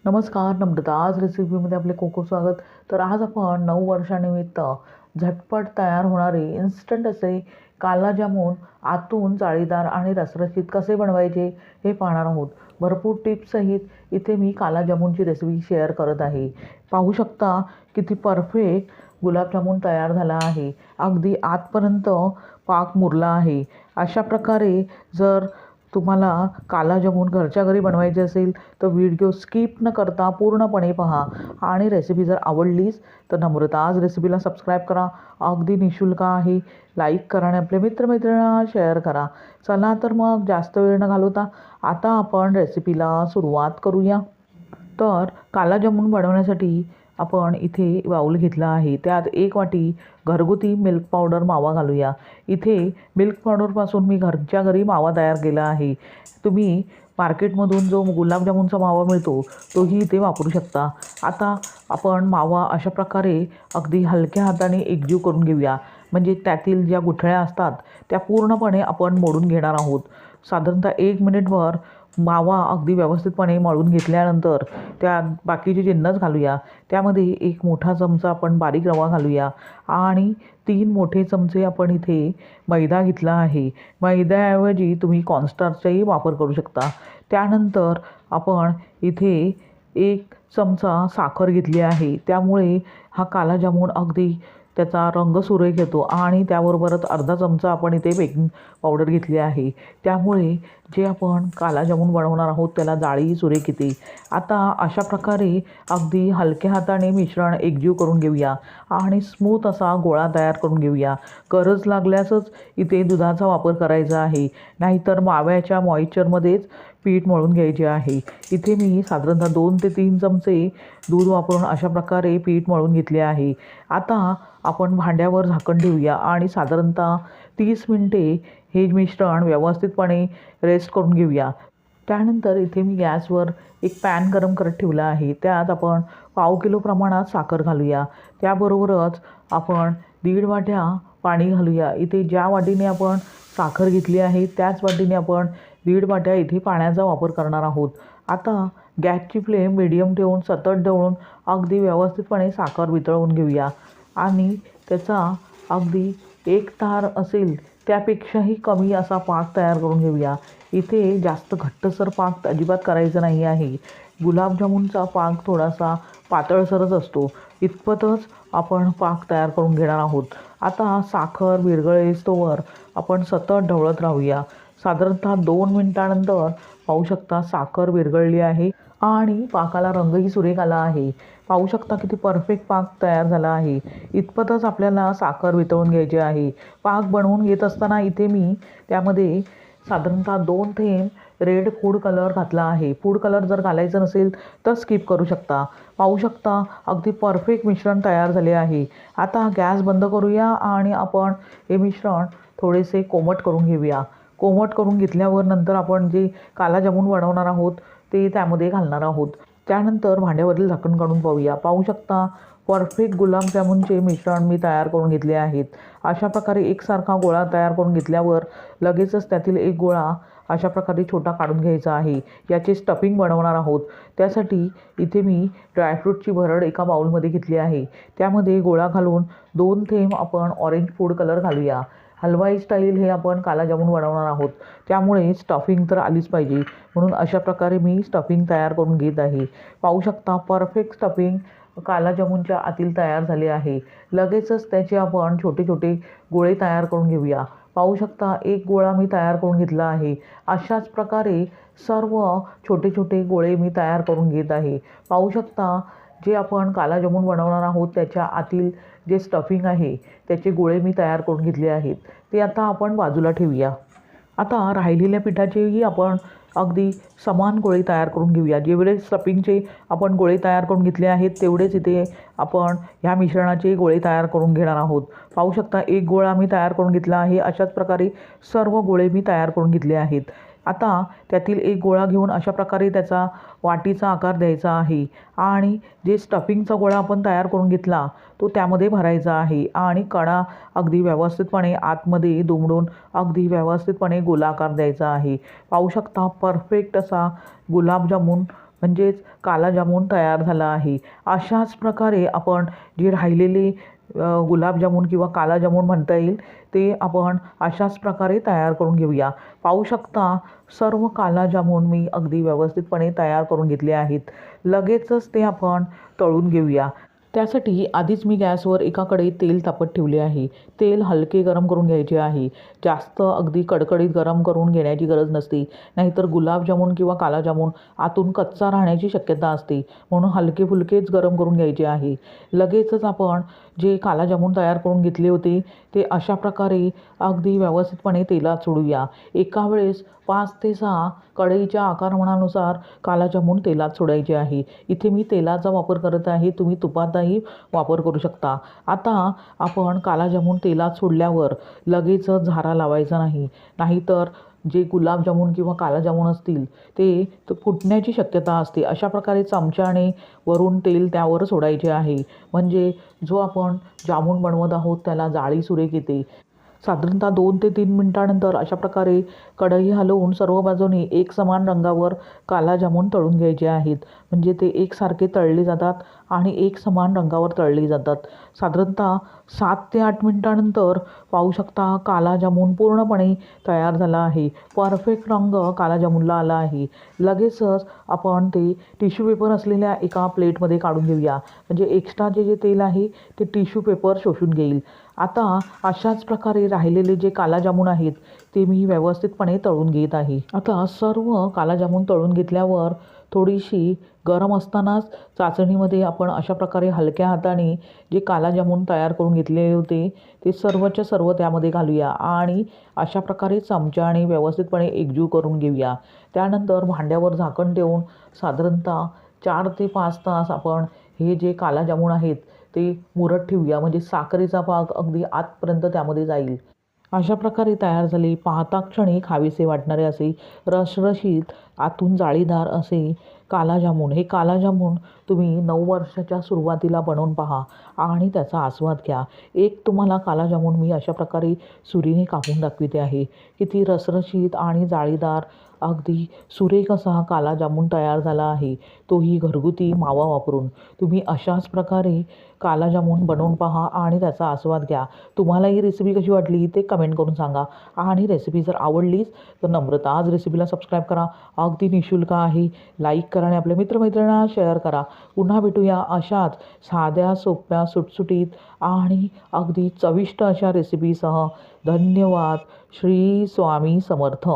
नमस्कार, नम्रता आज रेसिपीमध्ये आपले खूप खूप स्वागत. तर आज आपण 9 वर्षानिमित्त झटपट तयार होणारे इन्स्टंट असे काला जामून आतून जाळीदार आणि रसरशीत कसे बनवायचे हे पाहणार आहोत. भरपूर टिप्ससहित इथे मी काला जामूनची रेसिपी शेअर करत आहे. पाहू शकता किती परफेक्ट गुलाबजामुन तयार झाला आहे. अगदी आतपर्यंत पाक मुरला आहे. अशा प्रकारे जर तुम्हाला काला जामून घरच्या घरी बनवायचे असेल तर व्हिडिओ स्किप न करता पूर्णपणे पहा. आणि रेसिपी जर आवडलीच तर नम्रता आज रेसिपीला सबस्क्राईब करा. अगदी निःशुल्क आहे. लाईक करा आणि आपल्या मित्रमैत्रिणींना शेअर करा. चला तर मग जास्त वेळ न घालवता आता आपण रेसिपीला सुरुवात करूया. तर काला जामून बनवण्यासाठी आपण इथे बाउल घेतला आहे. त्यात 1 वाटी घरगुती मिल्क पावडर मावा घालूया. इथे मिल्क पावडरपासून मी घरच्या घरी मावा तयार केला आहे. तुम्ही मार्केटमधून जो गुलाबजामुनचा मावा मिळतो तोही इथे वापरू शकता. आता आपण मावा अशा प्रकारे अगदी हलक्या हाताने एकजीव करून घेऊया. म्हणजे त्यातील ज्या गुठळ्या असतात त्या पूर्णपणे आपण मोडून घेणार आहोत. साधारणतः 1 मिनिटभर मावा अगदी व्यवस्थितपणे मळून घेतल्यानंतर त्यात बाकीचे जिन्नस घालूया. त्यामध्ये 1 मोठा चमचा आपण बारीक रवा घालूया आणि 3 मोठे चमचे आपण इथे मैदा घेतला आहे. मैद्याऐवजी तुम्ही कॉर्नस्टार्चचाही वापर करू शकता. त्यानंतर आपण इथे 1 चमचा साखर घेतली आहे. त्यामुळे हा काला जामून अगदी त्याचा रंग सुरेख येतो आणि त्याबरोबरच अर्धा चमचा आपण इथे बेकिंग पावडर घेतली आहे. त्यामुळे जे आपण काला जामून बनवणार आहोत त्याला जाळी सुरेख येते. आता अशा प्रकारे अगदी हलक्या हाताने मिश्रण एकजीव करून घेऊया आणि स्मूथ असा गोळा तयार करून घेऊया. गरज लागल्यासच इथे दुधाचा वापर करायचा आहे, नाहीतर माव्याच्या मॉइश्चरमध्येच पीठ मळून घ्यायचे आहे. इथे मी साधारणतः 2 ते 3 चमचे दूध वापरून अशा प्रकारे पीठ मळून घेतले आहे. आता आपण भांड्यावर झाकण ठेवूया आणि साधारणतः 30 मिनिटे हे मिश्रण व्यवस्थितपणे रेस्ट करून घेऊया. त्यानंतर इथे मी गॅसवर एक पॅन गरम करत ठेवला आहे. त्यात आपण पाव किलो प्रमाणात साखर घालूया. त्याबरोबरच आपण 1.5 वाट्या पाणी घालूया. इथे ज्या वाटीने आपण साखर घेतली आहे त्याच वाटीने आपण 1.5 वाट्या इथे पाण्याचा वापर करणार आहोत. आता गॅसची फ्लेम मीडियम ठेवून सतत ढवळून अगदी व्यवस्थितपणे साखर वितळवून घेऊया आणि त्याचा अगदी एक तार असेल त्यापेक्षाही कमी असा पाक तयार करून घेऊया. इथे जास्त घट्टसर पाक अजिबात करायचं नाही आहे. गुलाबजामुनचा पाक थोडासा पातळसरच असतो. इतपतच आपण पाक तयार करून घेणार आहोत. आता साखर विरघळेस्तोवर आपण सतत ढवळत राहूया. साधारणतः 2 मिनिटानंतर पाहू शकता साखर विरघळली आहे आणि पाकाला रंगही सुरेख आला आहे. पाहू शकता किती परफेक्ट पाक तयार झाला आहे. इतपतच आपल्याला साखर वितळून घ्यायची आहे. पाक बनवून घेत असताना इथे मी त्यामध्ये साधारणतः 2 थेंब रेड फूड कलर घातला आहे. फूड कलर जर घालायचं नसेल तर स्किप करू शकता. पाहू शकता अगदी परफेक्ट मिश्रण तयार झाले आहे. आता गॅस बंद करूया आणि आपण हे मिश्रण थोडेसे कोमट करून घेऊया. कोमट करून घेतल्यावर नंतर आपण जे काला जामून बनवणार आहोत ते त्यामध्ये घालणार आहोत. त्यानंतर भांड्यावरील झाकण काढून पाहूया. पाहू शकता परफेक्ट गुलाबजामुनचे मिश्रण मी तयार करून घेतले आहेत. अशा प्रकारे एकसारखा गोळा तयार करून घेतल्यावर लगेचच त्यातील एक गोळा अशा प्रकारे छोटा काढून घ्यायचा आहे. याचे स्टफिंग बनवणार आहोत. त्यासाठी इथे मी ड्रायफ्रूटची भरड एका बाउलमध्ये घेतली आहे. त्यामध्ये गोळा घालून 2 थेंब आपण ऑरेंज फूड कलर घालूया. हलवाई स्टाईल हे आपण काला जामून बनवणार आहोत, त्यामुळे स्टफिंग तर आलीच पाहिजे. म्हणून अशा प्रकारे मी स्टफिंग तयार करून घेत आहे. पाहू शकता परफेक्ट स्टफिंग काला जामूनच्या आतील तयार झाले आहे. लगेचच त्याचे आपण छोटे छोटे गोळे तयार करून घेऊया. पाहू शकता एक गोळा मी तयार करून घेतला आहे. अशाच प्रकारे सर्व छोटे छोटे गोळे मी तयार करून घेत आहे. पाहू शकता जे आपण काला जामून बनवणार आहोत त्याच्या आतील जे स्टफिंग आहे त्याचे गोळे मी तयार करून घेतले आहेत. ते आता आपण बाजूला ठेवूया. आता राहिलेल्या पिठाचेही आपण अगदी समान गोळे तयार करून घेऊया. जेवढे स्टफिंगचे आपण गोळे तयार करून घेतले आहेत तेवढेच इथे आपण ह्या मिश्रणाचे गोळे तयार करून घेणार आहोत. पाहू शकता एक गोळा मी तयार करून घेतला आहे. अशाच प्रकारे सर्व गोळे मी तयार करून घेतले आहेत. आता त्यातील एक गोळा घेऊन अशा प्रकारे त्याचा वाटीचा आकार द्यायचा आहे आणि जे स्टफिंगचा गोळा आपण तयार करून घेतला तो त्यामध्ये भरायचा आहे आणि कडा अगदी व्यवस्थितपणे आतमध्ये दुमडून अगदी व्यवस्थितपणे गोलाकार द्यायचा आहे. पाहू शकता परफेक्ट असा गुलाबजामुन म्हणजेच काला जामून तयार झाला आहे. अशाच प्रकारे आपण जे राहिलेले गुलाबजामुन किंवा काला जामून म्हणता येईल ते आपण अशाच प्रकारे तयार करून घेऊया. पाहू शकता सर्व काला जामून मी अगदी व्यवस्थितपणे तयार करून घेतले आहेत. लगेचच ते आपण तळून घेऊया. त्यासाठी आधीच मी गॅसवर एका कढईत तेल तापत ठेवले आहे. तेल हलके गरम करून घ्यायचे आहे. जास्त अगदी कडकडीत गरम करून घेण्याची गरज नसते. नाहीतर गुलाबजामुन किंवा काला जामून आतून कच्चा राहण्याची शक्यता असते. म्हणून हलके फुलकेच गरम करून घ्यायचे आहे. लगेचच आपण जे काला जामून तयार करून घेतले होते ते अशा प्रकारे अगदी व्यवस्थितपणे तेलात सोडूया. एका वेळेस 5 ते 6 कढईच्या आकारमानानुसार काला जामून तेलात सोडायचे आहे. इथे मी तेलाचा वापर करत आहे. तुम्ही तुपाचाही वापर करू शकता. आता आपण काला जामून तेलात सोडल्यावर लगेचच झारा लावायचा नाही. नाहीतर जे गुलाबजामुन किंवा काला जामून असतील ते फुटण्याची शक्यता असते. अशा प्रकारे चमच्याने वरून तेल त्यावर सोडायचे आहे. म्हणजे जो आपण जामून बनवत आहोत त्याला जाळी सुरेख येते. साधारणतः 2 ते 3 मिनिटानंतर अशा प्रकारे कढई हलवून सर्व बाजूनी एक समान रंगावर काला जामून तळून घ्यायचे आहेत. म्हणजे ते एकसारखे तळले जातात आणि एक समान रंगावर तळले जातात. साधारणतः 7 ते 8 मिनिटानंतर पाहू शकता काला जामून पूर्णपणे तयार झाला आहे. परफेक्ट रंग काला जामूनला आला आहे. लगेचच आपण ते टिश्यू पेपर असलेल्या एका प्लेटमध्ये काढून घेऊया. म्हणजे एक्स्ट्राचे जे तेल आहे ते टिश्यू पेपर शोषून घेईल. आता अशाच प्रकारे राहिलेले जे काला जामून आहेत ते मी व्यवस्थितपणे तळून घेत आहे. आता सर्व काला जामून तळून घेतल्यावर थोडीशी गरम असतानाच चाचणीमध्ये आपण अशा प्रकारे हलक्या हाताने जे काला जामून तयार करून घेतलेले होते ते सर्वच्या सर्व त्यामध्ये घालूया आणि अशा प्रकारे चमच्याने व्यवस्थितपणे एकजीव करून घेऊया. त्यानंतर भांड्यावर झाकण ठेवून साधारणतः 4 ते 5 तास आपण हे जे काला जामून आहेत ते मुरत ठेवूया. म्हणजे साखरेचा पाक अगदी आतपर्यंत त्यामध्ये जाईल. अशा प्रकारे तयार झाले पाहता क्षणी खावेसे वाटणारे असे रसरशीत आतून जाळीदार असे काला जामून. हे काला जामून तुम्ही 9 वर्षाच्या सुरुवातीला बनवून पहा आणि त्याचा आस्वाद घ्या. एक तुम्हाला काला जामून मी अशा प्रकारे सुरीने कापून दाखविते आहे. किती रसरशीत आणि जाळीदार अगदी सुरेख असा हा काला जामून तयार झाला आहे. तोही घरगुती मावा वापरून. तुम्ही अशाच प्रकारे काला जामून बनवून पहा आणि त्याचा आस्वाद घ्या. तुम्हाला ही रेसिपी कशी वाटली ते कमेंट करून सांगा. आणि रेसिपी जर आवडलीच तर नम्रता आज रेसिपीला सबस्क्राईब करा. अगदी निःशुल्क आहे. लाईक करा आणि आपल्या मित्रमैत्रिणींना शेअर करा. पुन्हा भेटूया अशाच साध्या सोप्या सुटसुटीत आणि अगदी चविष्ट अशा रेसिपीसह. धन्यवाद. श्री स्वामी समर्थ.